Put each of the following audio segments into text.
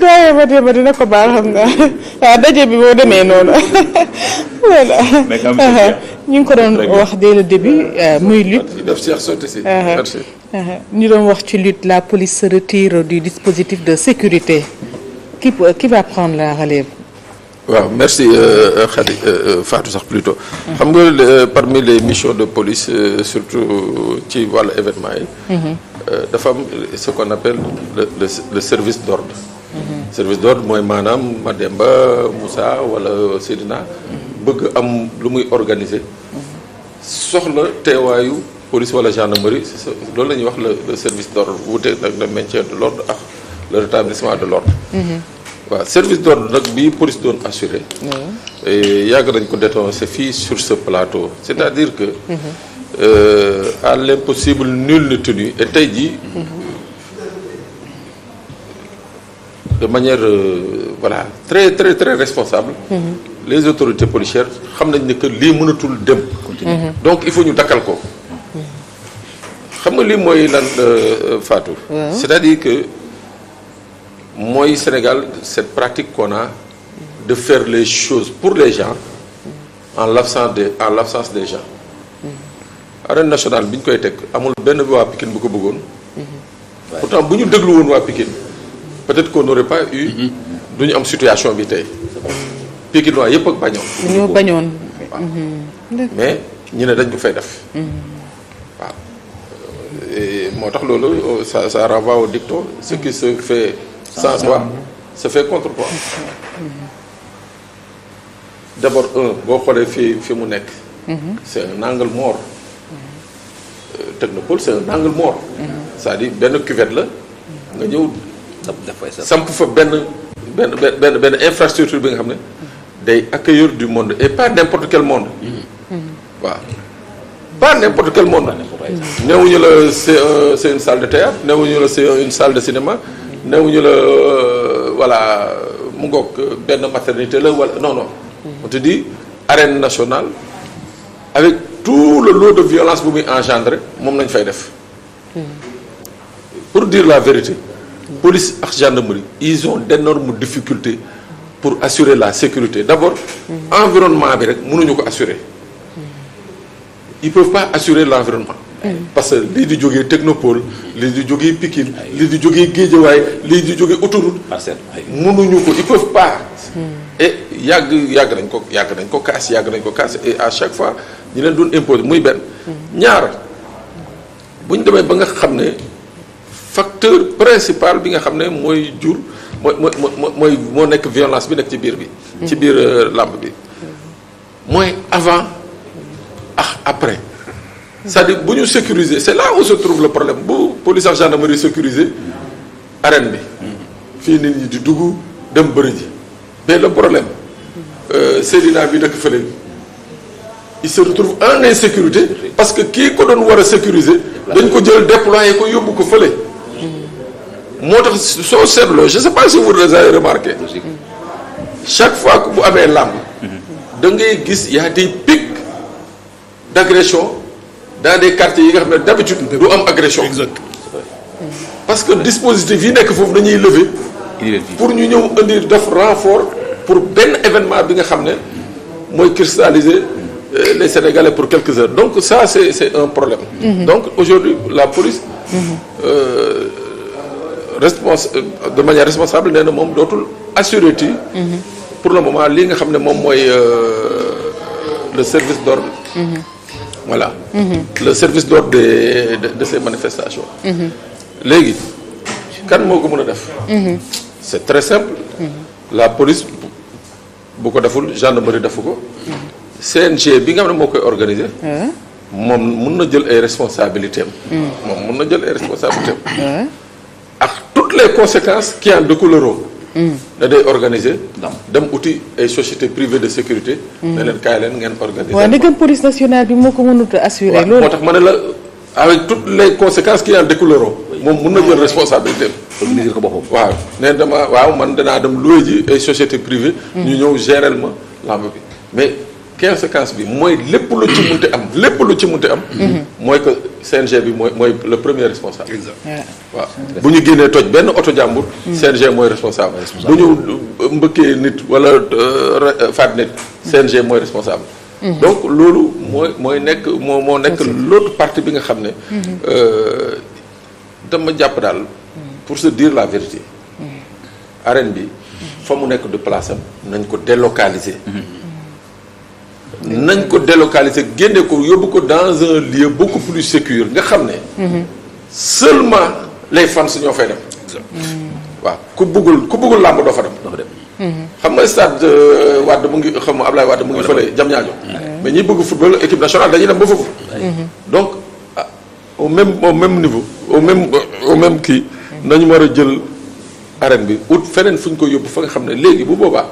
doyen Madiama dina ko baal xam nga waaw daje bi boo demee noonu voilà. ñu ngi ko doon wax dès le début muy lutte. ñu doon wax ci lutte la police se retire du dispositif de sécurité qui va prendre la relève. waaw merci Khady Fatou sax plutôt. xam nga parmi les missions de police surtout ci wàllu événement yi. dafa am ce qu'on appelle le service d'ordre. Service d'ordre mooy maanaam Mademba Moussa wala Seydina bëgg am lu muy organiser soxla teewaayu police wala gendarmerie loolu la ñuy wax le service d'ordre wuute nag le maintien de l'ordre ak le rétablissement de l'ordre. waaw service d'ordre nag bi police doon assuré. yàgg nañ ko dénoncer fii sur ce plateau c'est-à-dire que. à l'impossible nul n'est tenu et tey jii. de manière voilà très très très responsable. les autorités policières xam nañ ne que lii mënatul dem. donc il faut ñu dakkal ko. xam nga lii mooy lan Fatou. c'est-à-dire que mooy Sénégal cette pratique qu'on a de faire les choses pour les gens en l'absence des gens. arène nationale bi ñu koy teg amul benn waa Pikine bu ko bëggoon. pourtant bu ñu déglu woon waa Pikine. peut-être qu'on n'aurait pas eu du ñu am situation bi tey Pikine waa yëpp ak bañoon. ñoo bañoon. mais ñu ne dañ ko fay def. waaw moo tax loolu ça renvoie au dicton ce qui se fait sans toi se fait contre toi. d'abord boo xoolee fi mu nekk. c'est un angle mort. Technopole c'est un angle mort. c'est-à-dire benn cuvette la nga ñëw. samp fa benn infrastructure bi nga xam ne day accueillir du monde et pas n'importe quel monde. waaw pas n'importe quel monde. newuñu la c'est une salle de théâtre newuñu la c'est une salle de cinéma newuñu la voilà mu ngoog benn maternité la wala non. on te dit arène nationale avec tout le lot de violence bu muy engendrer moom nañ fay def. pour dire la vérité. police ak gendarmerie ils ont d'énormes difficultés pour assurer la sécurité d'abord environnement bi rek mënuñu ko assurer ils peuvent pas assurer l'environnement parce que lii di jógee Technopole lii di jógee Pikine lii di jógee Guédiawaye lii di jógee autoroute mënuñu ko ils peuvent pas et yàgg nañ ko kaas et à chaque fois ñu leen doon imposer muy benn ñaar bu ñu demee ba nga xam ne facteur principal bi nga xam ne mooy jur moo nekk violence bi nekk ci biir bi. ci biir làmb bi mooy avant ak après c'est-à-dire bu ñu sécuriser c'est là où se trouve le problème bu police ak gendarmerie sécuriser arène bi. fii nit ñi di dugg dem bëri ji mais le problème Seydina bi dëkk fële il se retrouve en insécurité parce que kii ko doon war a sécuriser dañ ko jël déployer ko yóbbu ko fële. moo tax soo seetloo je sais pas si vous les avez remarqué chaque fois que bu amee làmb da ngay gis y a des pics d'agression dans des quartiers yi nga xam ne d'habitude du am agression. Exact. parce que dispositif yi nekk foofu dañuy lever pour ñu ñëw indi def renfort pour benn événement bi nga xam ne mooy cristalliser les Sénégalais pour quelques heures donc ça c'est un problème. Donc aujourd'hui la police. de manière responsable nee na moom dootul assurer ti pour le moment lii nga xam ne moom mooy le service d'ordre. voilà. le service d'ordre de ces manifestations. léegi kan moo ko mën a def. c'est très simple. la police bu ko deful gendarmerie defu ko. CNG bi nga xam ne moo koy organiser. moom mun na jël ay responsabilités am. ak toutes les conséquences qui en découleront. da day organiser. dem uti ay sociétés privées de sécurité. ne leen kaay leen ngeen organiser. waaw ndegam police nationale bi moo ko mënut a assurer. loolu moo tax ma ne la avec toutes les conséquences qui en découleront. moom mun na jël responsabilité am. organiser ko boppam. waaw nee man danaa dem louer ji ay sociétés privées. ñu ñëw gérer ma lamb bi mais conséquence bi mooy lépp lu ci munti am mooy que CNG bi mooy le premier responsable. Exact. waaw bu ñu génnee toj benn oto jàmbur CNG mooy responsable bu ñu mbëkkee nit wala faat nit CNG mooy responsable. donc loolu mooy nekk moo nekk l'autre partie bi nga xam ne dama jàpp daal pour se dire la vérité arène bi fa mu nekk de place am nañ ko délocaliser génne ko yóbbu ko dans un lieu beaucoup plus sécur nga xam ne seulement les fans ñoo fay dem waaw ku bëggul làmb doo fa dem xam nga stade Wade mu ngi xam nga Ablaye Wade mu ngi fële Diamniadio mais ñi bëgg football équipe nationale dañuy dem ba foofu donc au même niveau au même kii nañu war a jël arène bi ut feneen fu ñu ko yóbbu fa nga xam ne léegi bu boobaa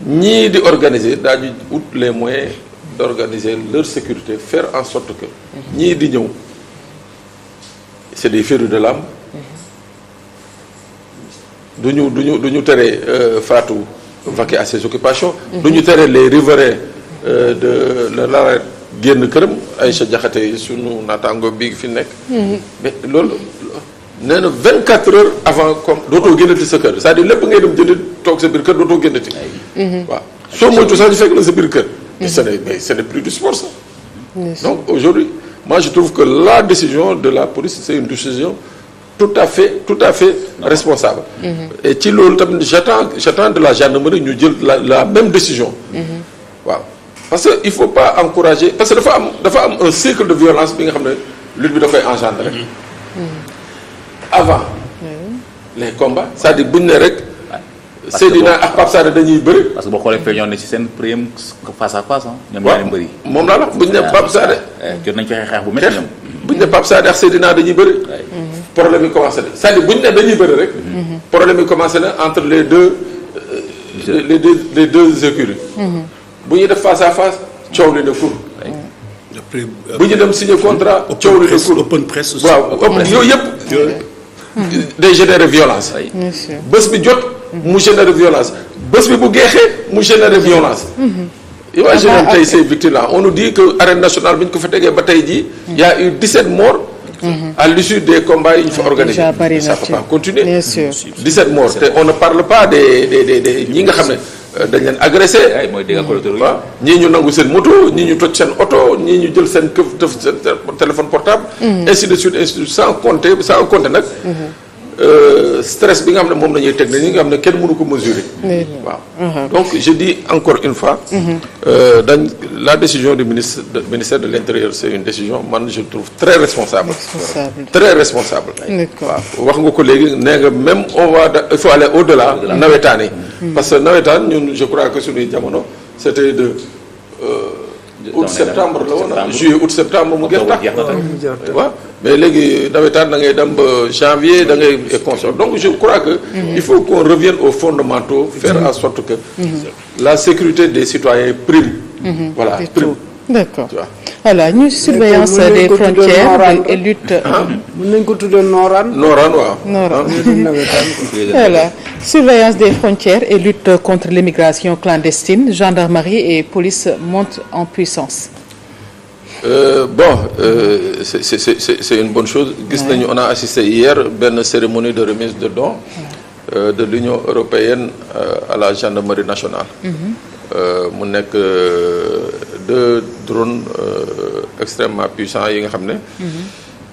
ñii di organiser daañu ut les moyens d'organiser leur sécurité, faire en sorte que ñii di ñëw c'est des férus de l'âme duñu tere Fatou vaquer à ses occupations duñu tere les riverains de la génn këram Aïcha Diakhaté sunu naataango bi fi nekk mais loolu nee na 24 heures avant comme dootoo génnati sa kër c'est-à-dire lépp ngay dem jëndi toog sa biir kër dootoo génnati waaw soo moytu sax ñu fekk la sa biir kër mais ce n'est plus du sport ça donc aujourd'hui moi je trouve que la décision de la police c'est une décision tout à fait responsable et ci loolu tamit j'attends de la gendarmerie ñu jël la même décision waaw parce que il faut pas encourager parce que dafa am un cycle de violence bi nga xam ne lutte bi da koy engendrer avant les combats c'est-à-dire buñ ne rek Seydina ak Pape Sarr dañuy bëri parce que boo xoolee feeñoon na ci seen premier face à face ñoom ñaari mbëri moom laa la buñ ne Pape Sarr jot nañ fexe xeex bu métti ñoom buñ ne Pape Sarr ak Seydina dañuy bëri problème yi commencé na c'est-à-dire buñ ne dañuy bëri rek problème yi commencé na entre les deux écuries bu ñuy def face à face coow li na kur bu ñu dem signer contrat coow li na kur open press aussi waaw yooyu yëpp day générer violence bés bi jot mu générer violence bés bi bu geexee mu générer violence imaginez tey ces victimes là on nous dit que arène nationale bi ñu ko fa tegee ba tey jii y a eu 17 morts à l'issue des combats yi ñu fa organisé ça peut pas continuer 17 morts te on ne parle pas des ñi nga xam ne dañ leen agressé mooy dégâts collatéraux waaw ñii ñu nangu seen moto ñii ñu toj seen oto ñii ñu jël seen këf def seen téléphone portable ainsi de suite sans compter nag stress bi nga xam ne moom la ñuy teg ne ñi nga xam ne kenn mënu ko mesurer waaw donc je dis encore une fois la décision du ministère de l'Intérieur c'est une décision man je trouve très responsable waaw wax nga ko léegi nee nga même il faut aller au-delà nawetaan yi parce que nawetaan ñun je crois que suñuy jamono c'était de août septembre la woon juillet août septembre mu gën tax waaw mais léegi nawetaan da ngay dem ba janvier da ngay et consort donc je crois que il faut qu'on revienne aux fondamentaux faire en sorte que la sécurité des citoyens prime voilà prime d'accord voilà ñu surveillance des frontières et lutte mën nañ ko tuddee Nooraan waaw voilà surveillance des frontières et lutte contre l'immigration clandestine gendarmerie et police montent en puissance c'est une bonne chose gis nañu on a assisté hier benn cérémonie de remise de dons de l'Union européenne à la gendarmerie nationale mu nekk deux drones extrêmement puissants yi nga xam ne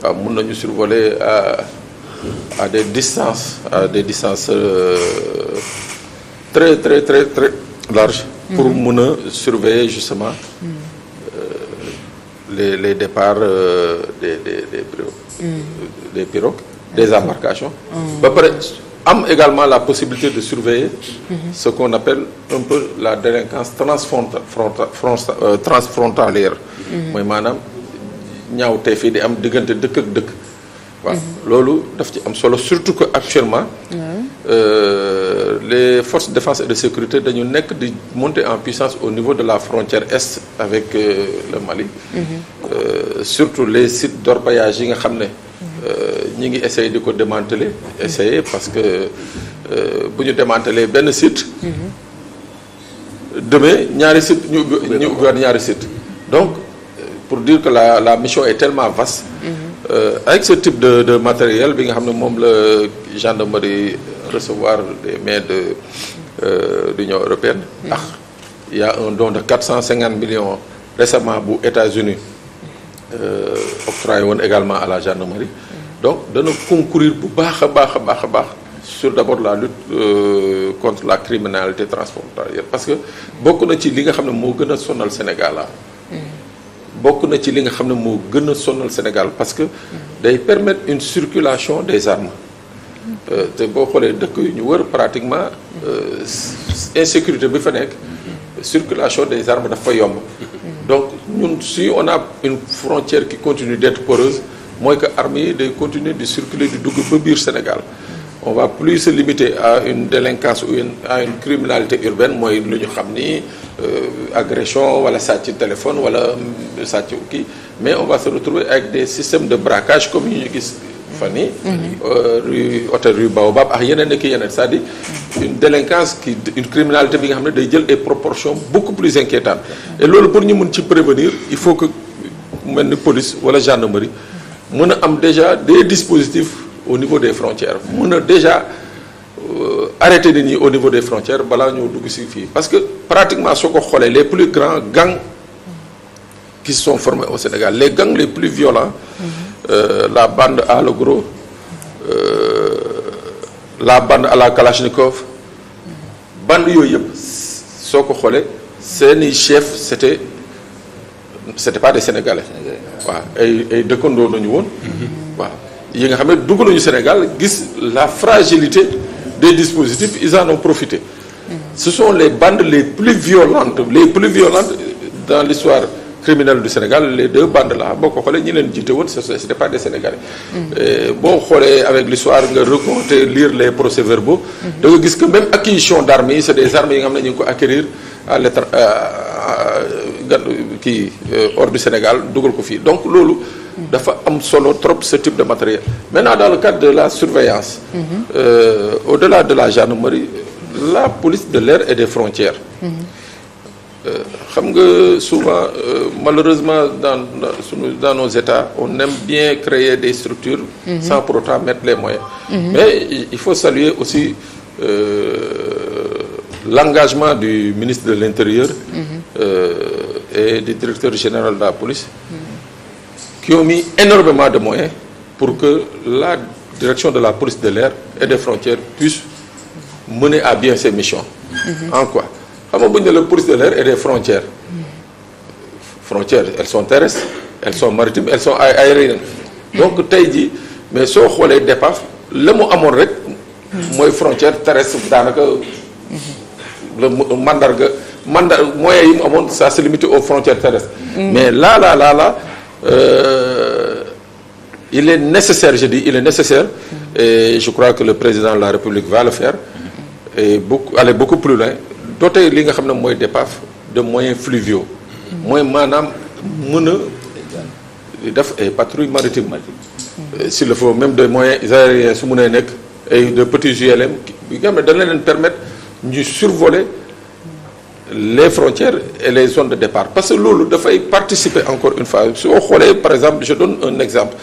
waaw mun nañu survoler à des distances très très très très larges pour mun a surveiller justement les départs des pirogues des embarcations ba pare am également la possibilité de surveiller ce qu'on appelle un peu la délinquance transfrontalière mooy maanaam ñaaw tey fii di am diggante dëkk ak dëkk waaw loolu daf ci am solo surtout que actuellement les forces de défense et de sécurité dañu nekk di monter en puissance au niveau de la frontière est avec le Mali surtout les sites d'orpaillage yi nga xam ne ñi ngi essayer di ko démanteler parce que bu ñu démanteler benn site demain ñaari site ñu ubbiwaat ñaari site donc pour dire que la mission est tellement vaste. Avec ce type de matériel bi nga xam ne moom la gendarmerie recevoir des mains de l'Union européenne. Il y a un don de 450 millions récemment bu États-Unis octroyé woon également à la gendarmerie. Donc dana concourir bu baax a baax a baax a baax sur d'abord la lutte contre la criminalité transfrontalière parce que bokk na ci li nga xam ne moo gën a sonal Sénégal la bokk na ci li nga xam ne moo gën a sonal Sénégal parce que day permettre une circulation des armes te boo xoolee dëkk yu ñu wër pratiquement insécurité bi fa nekk circulation des armes dafa yomb donc ñun si on a une frontière qui continue d'être poreuse mooy que armes yi day continuer di circuler di dugg ba biir Sénégal on va plus se limiter à une délinquance ou à une criminalité urbaine mooy lu ñu xam ni agression wala sàcc téléphone wala sàcc kii mais on va se retrouver avec des systèmes de braquage comme yi ñu gis fan yi rue hôtel rue Baobab ak yeneen ak yeneen c'est-à-dire une délinquance une criminalité bi nga xam ne day jël des proportions beaucoup plus inquiétantes et loolu pour ñu mën ci prévenir il faut que mel ni police wala gendarmerie mën a am déjà des dispositifs au niveau des frontières mën a déjà arrêter nit ñi au niveau des frontières balaa ñoo dugg ci fii parce que pratiquement soo ko xoolee les plus grands gangs qui se sont formés au Sénégal les gangs les plus violents la bande à l'agro la bande à la Kalachnikov bande yooyu yëpp soo ko xoolee seeni chef c'était pas des Sénégalais waaw ay dëkkandoo nañu woon waaw yi nga xam ne dugg nañu Sénégal gis la fragilité des dispositifs ils en ont profité ce sont les bandes les plus violentes dans l'histoire criminelle du Sénégal les deux bandes là boo ko xoolee ñi leen jiite woon c'était pas des Sénégalais boo xoolee avec l'histoire nga raconter lire les procès-verbaux da nga gis que même acquisition d'armes yi c'est des armes yi nga xam ne ñu ngi ko acquérir à l'étranger kii hors du Sénégal dugal ko fii donc loolu dafa am solo trop ce type de matériel maintenant dans le cadre de la surveillance au-delà de la gendarmerie la police de l'air et des frontières xam nga souvent malheureusement dans nos États on aime bien créer des structures sans pour autant mettre les moyens mais il faut saluer aussi l'engagement du ministre de l'Intérieur et du directeur général de la police qui ont mis énormément de moyens pour que la direction de la police de l'air et des frontières puisse mener à bien ses missions. En quoi? Xam nga bu ñu ne la police de l'air et des frontières elles sont terrestres elles sont maritimes elles sont aériennes donc tey jii mais soo xoolee DEPAF la mu amoon rek mooy frontière terrestre daanaka le moyens yi mu amoon ça se limite aux frontières terrestres mais là il est nécessaire et je crois que le président de la République va le faire et aller beaucoup plus loin doter li nga xam ne mooy DEPAF de moyens fluviaux mooy maanaam mën a def ay patrouilles maritimes s'il le faut même des moyens aériens su mënee nekk ay de petits ULM yi nga xam ne dana leen permettre ñu survoler les frontières et les zones de départ parce que loolu dafay participer encore une fois soo xoolee par exemple je donne un exemple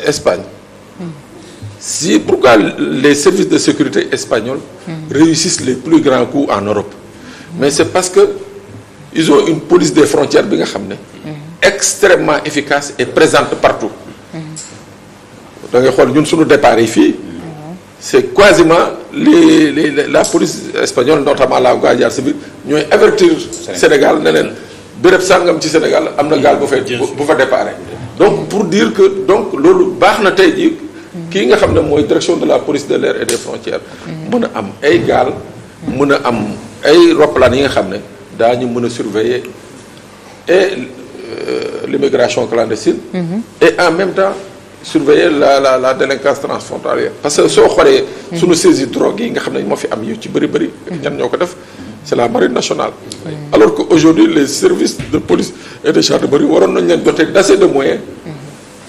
Espagne si pourquoi les services de sécurité espagnols réussissent les plus grands coups en Europe mais c'est parce que ils ont une police des frontières bi nga xam ne extrêmement efficace et présente partout da ngay xool ñun suñu départ yi fii c'est quasiment la police espagnole notamment la Guardia Civil ñooy avertir Sénégal ne leen béréb sàngam ci Sénégal am na gaal bu fa déparé donc pour dire que donc loolu baax na tey jii kii nga xam ne mooy direction de la police de l'air et des frontières mën a am ay gaal mën a am ay roppalaan yi nga xam ne daañu mën a surveiller et l'immigration clandestine et en même temps surveiller la délinquance transfrontalière parce que soo xoolee suñu saisie drogue yi nga xam ne moo fi am yu ci bëri ñan ñoo ko def c'est la marine nationale alors que aujourd'hui les services de police et de gendarmerie waroon nañ leen doter d'assez de moyens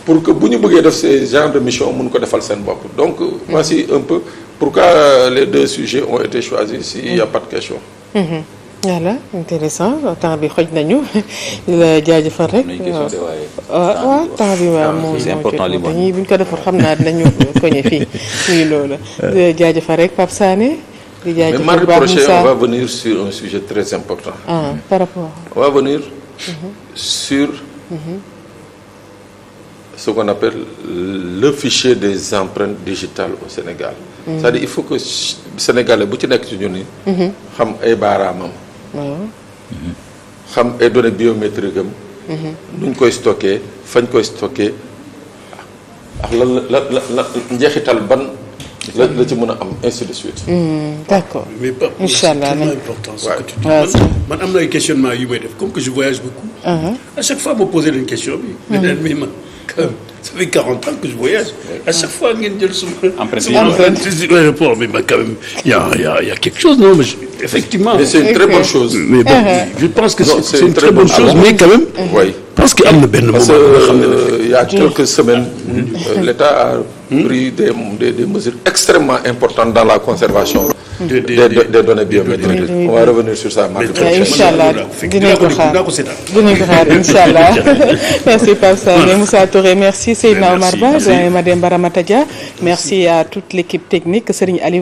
pour que bu ñu bëggee def ces genres de mission mun ko defal seen bopp donc voici un peu pourquoi les deux sujets ont été choisis s'il n'y a pas de question. voilà intéressant temps bi xoj nañu di la jaajëfal rek. waaw temps bi waaw moom c'est important li dañuy buñ ko defar xam naa dinañu koñe fii muy loolu di la jaajëfal rek Pape Sané. di jaajëfal mais mardi prochain on va venir sur un sujet très important. par rapport. on va venir sur ce qu'on appelle le fichier des empreintes digitales au Sénégal. C'est-à-dire il faut que Sénégalais bu ci nekk ci ñun ni xam ay baaraamam. xam ay données biométriques am. nuñ koy stocké fañ koy stocké ak la njeexital ban la ci mën a am ainsi de suite. D'accord. Mais pas incha allah c'est tellement important ce que tu dis. Man am na ay questionnement yu may def comme que je voyage beaucoup. À chaque fois ma posé leen question bi. mais man quand même ça fait 40 ans que je voyage. À chaque fois ngeen jël suma aéroport mais quand même il y a quelque chose non mais effectivement. Mais c'est une très bonne chose. Mais bon, je pense que c'est une très bonne chose mais quand même. Oui. Parce que am na benn moment parce que il y a quelques semaines l'État a pris des mesures extrêmement importantes dans la conservation des données biométriques. On va revenir sur ça mardi prochain. Inch'Allah dinañ ko xaar Inch'Allah. Merci Pape Sané, Moussa Touré, merci Seydina Omar Ba, Mademba Ramata Dia, merci à toute l'équipe technique Serigne Aliou